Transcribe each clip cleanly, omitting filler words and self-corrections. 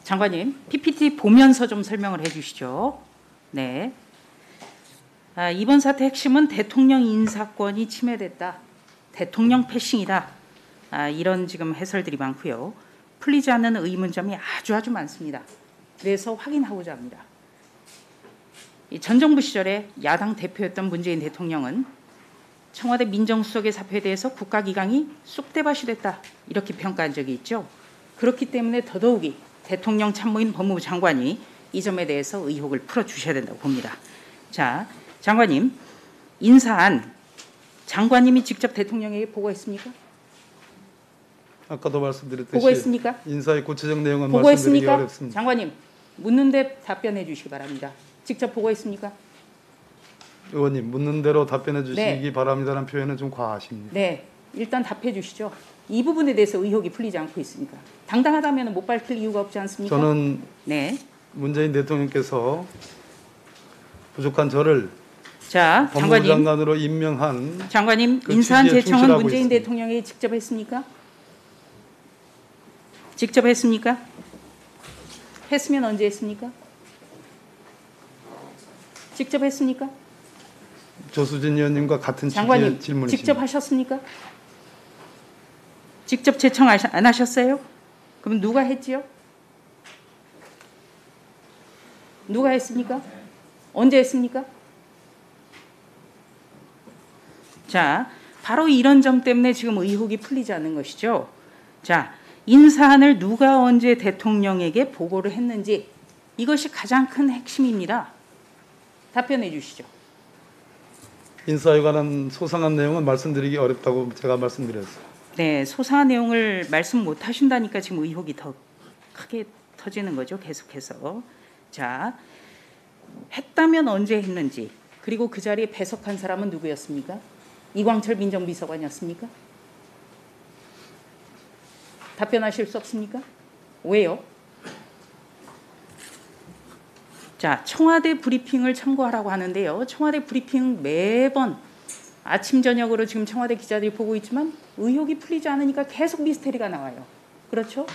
장관님, PPT 보면서 좀 설명을 해주시죠. 네. 이번 사태 핵심은 대통령 인사권이 침해됐다. 대통령 패싱이다. 이런 지금 해설들이 많고요. 풀리지 않는 의문점이 아주 많습니다. 그래서 확인하고자 합니다. 전 정부 시절에 야당 대표였던 문재인 대통령은 청와대 민정수석의 사표에 대해서 국가기강이 쑥대밭이 됐다. 이렇게 평가한 적이 있죠. 그렇기 때문에 더더욱이 대통령 참모인 법무부 장관이 이 점에 대해서 의혹을 풀어주셔야 된다고 봅니다. 자, 장관님, 인사안 장관님이 직접 대통령에게 보고했습니까? 아까도 말씀드렸듯이 보고했습니까? 인사의 구체적 내용은 말씀드리기 보고했습니까? 어렵습니다. 장관님, 묻는데 답변해 주시기 바랍니다. 직접 보고했습니까? 의원님, 묻는 대로 답변해 주시기 네. 바랍니다라는 표현은 좀 과하십니다. 네, 일단 답해 주시죠. 이 부분에 대해서 의혹이 풀리지 않고 있으니까. 당당하다면 못 밝힐 이유가 없지 않습니까? 저는 네. 문재인 대통령께서 부족한 저를 자, 법무부 장관으로 임명한 장관님, 그 인사안 취지에 제청은 충실하고 문재인 있습니다. 대통령이 직접 했습니까? 직접 했습니까? 했으면 언제 했습니까? 직접 했습니까? 조수진 의원님과 같은 취지의 장관님, 질문이십니다. 직접 하셨습니까? 직접 제청 안 하셨어요? 그럼 누가 했지요? 누가 했습니까? 언제 했습니까? 자, 바로 이런 점 때문에 지금 의혹이 풀리지 않는 것이죠. 자, 인사안을 누가 언제 대통령에게 보고를 했는지 이것이 가장 큰 핵심입니다. 답변해 주시죠. 인사에 관한 소상한 내용은 말씀드리기 어렵다고 제가 말씀드렸어요. 네, 소상한 내용을 말씀 못 하신다니까 지금 의혹이 더 크게 터지는 거죠. 계속해서. 자, 했다면 언제 했는지, 그리고 그 자리에 배석한 사람은 누구였습니까? 이광철 민정비서관이었습니까? 답변하실 수 없습니까? 왜요? 자, 청와대 브리핑을 참고하라고 하는데요. 청와대 브리핑 매번 아침 저녁으로 지금 청와대 기자들이 보고 있지만 의혹이 풀리지 않으니까 계속 미스테리가 나와요. 그렇죠?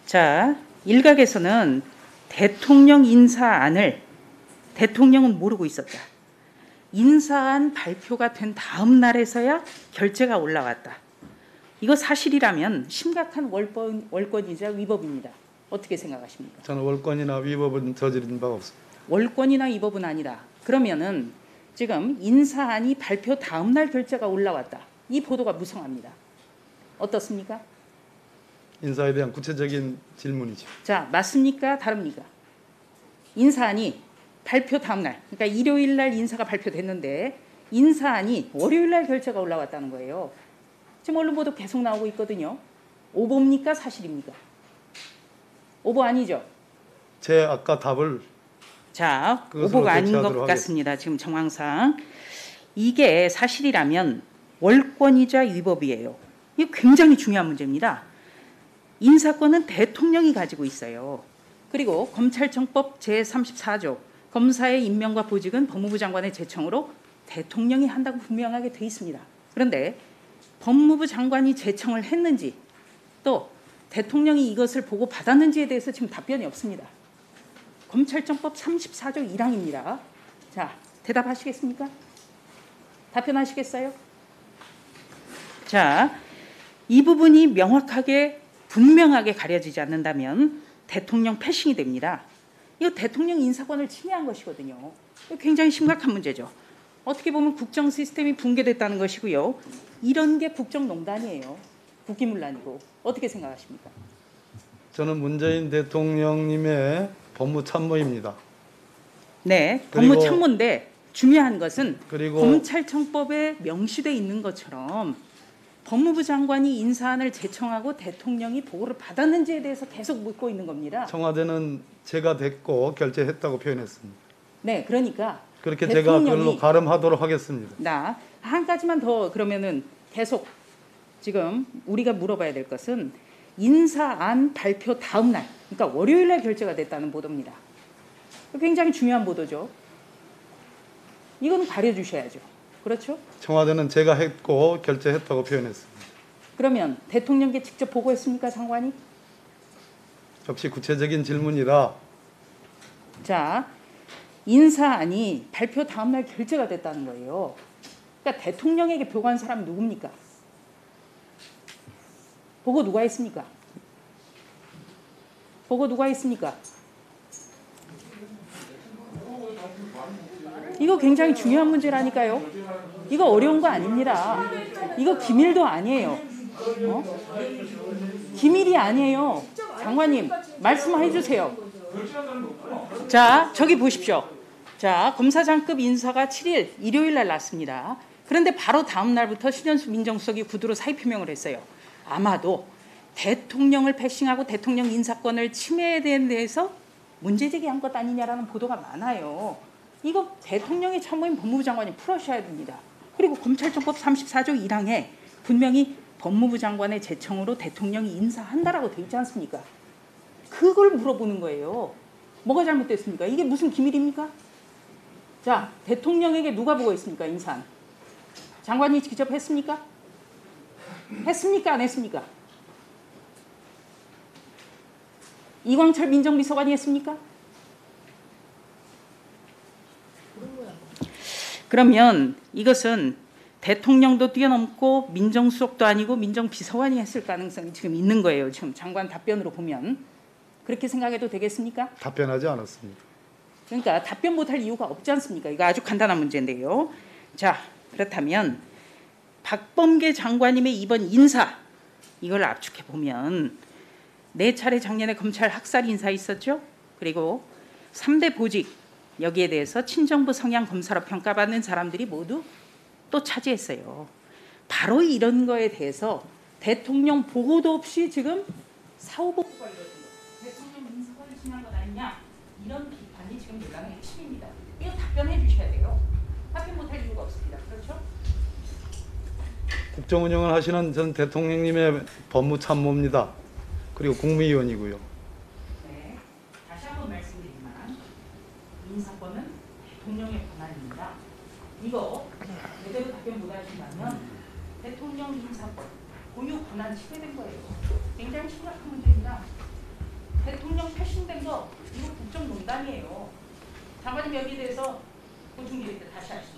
자, 일각에서는 대통령 인사안을 대통령은 모르고 있었다. 인사안 발표가 된 다음 날에서야 결재가 올라왔다. 이거 사실이라면 심각한 월권이자 위법입니다. 어떻게 생각하십니까? 저는 월권이나 위법은 저지른 바가 없습니다. 월권이나 위법은 아니다. 그러면은 지금 인사안이 발표 다음 날 결재가 올라왔다. 이 보도가 무성합니다. 어떻습니까? 인사에 대한 구체적인 질문이죠. 자, 맞습니까? 다릅니까? 인사안이 발표 다음 날, 그러니까 일요일 날 인사가 발표됐는데 인사안이 월요일 날 결재가 올라왔다는 거예요. 지금 언론 보도 계속 나오고 있거든요. 오보입니까? 사실입니까? 오보 아니죠? 제 아까 답을 자, 그것으로 오보가 아닌 것 대체하도록 같습니다. 지금 정황상. 이게 사실이라면 월권이자 위법이에요. 이거 굉장히 중요한 문제입니다. 인사권은 대통령이 가지고 있어요. 그리고 검찰청법 제34조 검사의 임명과 보직은 법무부 장관의 제청으로 대통령이 한다고 분명하게 돼 있습니다. 그런데 법무부 장관이 제청을 했는지 또 대통령이 이것을 보고 받았는지에 대해서 지금 답변이 없습니다. 검찰청법 34조 1항입니다. 자, 대답하시겠습니까? 답변하시겠어요? 자, 이 부분이 명확하게 분명하게 가려지지 않는다면 대통령 패싱이 됩니다. 이거 대통령 인사권을 침해한 것이거든요. 이거 굉장히 심각한 문제죠. 어떻게 보면 국정 시스템이 붕괴됐다는 것이고요. 이런 게 국정농단이에요. 국기문란이고. 어떻게 생각하십니까? 저는 문재인 대통령님의 법무참모입니다. 네, 그리고 법무참모인데 중요한 것은 그리고 검찰청법에 명시되어 있는 것처럼 법무부 장관이 인사안을 제청하고 대통령이 보고를 받았는지에 대해서 계속 묻고 있는 겁니다. 청와대는 제가 됐고 결재했다고 표현했습니다. 네, 그러니까 그렇게 제가 그걸로 가름하도록 하겠습니다. 한 가지만 더 그러면은 계속 지금 우리가 물어봐야 될 것은 인사안 발표 다음 날, 그러니까 월요일 날 결재가 됐다는 보도입니다. 굉장히 중요한 보도죠. 이건 가려주셔야죠. 그렇죠? 청와대는 제가 했고 결재했다고 표현했습니다. 그러면 대통령께 직접 보고했습니까, 장관이? 역시 구체적인 질문이라 자, 인사안이 발표 다음날 결재가 됐다는 거예요. 그러니까 대통령에게 보고한 사람이 누굽니까? 보고 누가 했습니까? 보고 누가 했습니까? 이거 굉장히 중요한 문제라니까요. 이거 어려운 거 아닙니다. 이거 기밀도 아니에요. 기밀이 아니에요. 장관님, 말씀해 주세요. 자, 저기 보십시오. 자, 검사장급 인사가 7일 일요일 날 났습니다. 그런데 바로 다음 날부터 신현수 민정수석이 구두로 사의 표명을 했어요. 아마도 대통령을 패싱하고 대통령 인사권을 침해에 대해서 문제 제기한 것 아니냐라는 보도가 많아요. 이거 대통령의 참모인 법무부 장관이 풀어셔야 됩니다. 그리고 검찰청법 34조 1항에 분명히 법무부 장관의 제청으로 대통령이 인사한다라고 돼 있지 않습니까? 그걸 물어보는 거예요. 뭐가 잘못됐습니까? 이게 무슨 기밀입니까? 자, 대통령에게 누가 보고했습니까? 인사안. 장관이 직접 했습니까? 했습니까? 안 했습니까? 이광철 민정비서관이 했습니까? 그러면 이것은 대통령도 뛰어넘고 민정수석도 아니고 민정비서관이 했을 가능성이 지금 있는 거예요. 지금 장관 답변으로 보면. 그렇게 생각해도 되겠습니까? 답변하지 않았습니다. 그러니까 답변 못할 이유가 없지 않습니까? 이거 아주 간단한 문제인데요. 자, 그렇다면 박범계 장관님의 이번 인사, 이걸 압축해 보면 4차례 작년에 검찰 학살 인사 있었죠. 그리고 3대 보직, 여기에 대해서 친정부 성향 검사로 평가받는 사람들이 모두 또 차지했어요. 바로 이런 거에 대해서 대통령 보고도 없이 지금 사후보고가 이루어진 거예요. 대통령 인사권을 침해한 것 아니냐, 이런 비판이 지금 논란의 핵심입니다. 이거 답변해 주셔야 돼요. 답변 못할 이유가 없습니다. 그렇죠? 국정 운영을 하시는 전 대통령님의 법무참모입니다. 그리고 국무위원이고요. 네, 다시 한번 말씀드리지만 인사권은 대통령의 권한입니다. 이거 제대로 답변 못 하신다면 대통령 인사권 고유 권한 침해된 거예요. 굉장히 심각한 문제입니다. 대통령 패싱된 거 이거 국정농단이에요. 장관님 여기에 대해서 보충 질의 때 다시 하시죠.